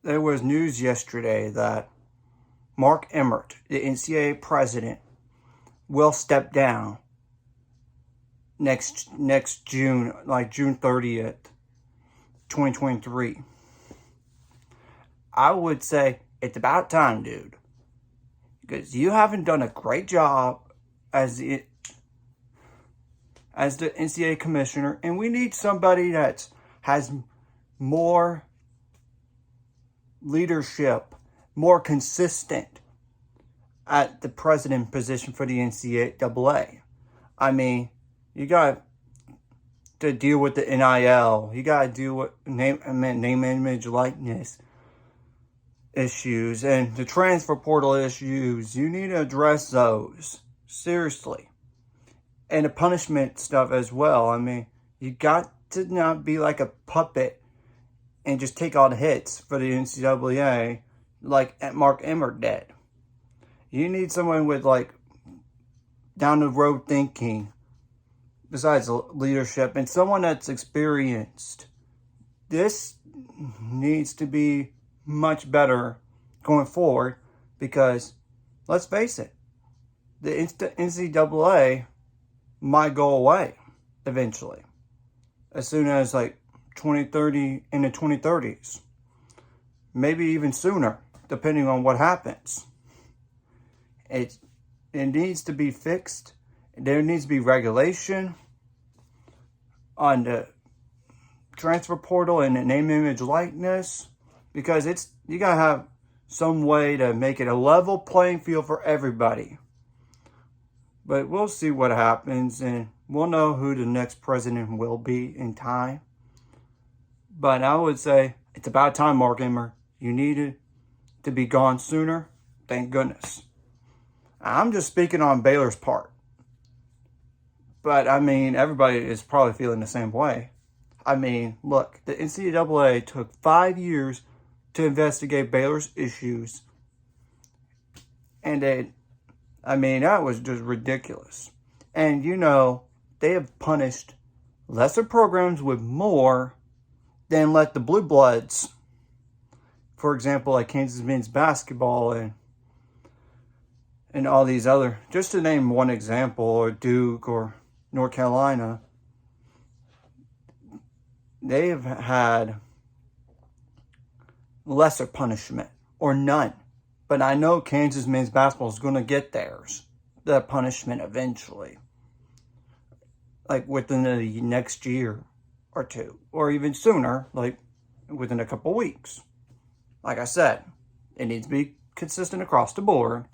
there was news yesterday that Mark Emmert, the Ncaa president, will step down next June, like June 30th, 2023. I would say it's about time, dude. Because you haven't done a great job as the Ncaa commissioner, and we need somebody that has more leadership, more consistent at the president position for the NCAA. I mean, you got to deal with the NIL. You got to deal with name, image, likeness issues and the transfer portal issues. You need to address those seriously, and the punishment stuff as well. I mean, you got to not be like a puppet and just take all the hits for the NCAA like Mark Emmert did. You need someone with like down the road thinking besides leadership, and someone that's experienced. This needs to be much better going forward, because let's face it, the NCAA might go away eventually, as soon as like 2030, in the 2030s, maybe even sooner, depending on what happens. It needs to be fixed. There needs to be regulation on the transfer portal and the name, image, likeness, because you gotta have some way to make it a level playing field for everybody. But we'll see what happens, and we'll know who the next president will be in time. But I would say it's about time, Mark Emmert. You needed to be gone sooner. Thank goodness. I'm just speaking on Baylor's part. But, I mean, everybody is probably feeling the same way. I mean, look, the NCAA took 5 years to investigate Baylor's issues. And that was just ridiculous. And, they have punished lesser programs with more than let the Blue Bloods, for example, like Kansas men's basketball and all these other, just to name one example, or Duke or North Carolina, they have had lesser punishment or none. But I know Kansas men's basketball is going to get theirs, the punishment eventually, like within the next year or two, or even sooner, like within a couple weeks. Like I said, it needs to be consistent across the board.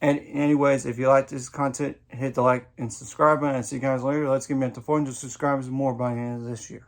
And anyways, if you like this content, hit the like and subscribe button. I'll see you guys later. Let's get me up to 400 subscribers and more by the end of this year.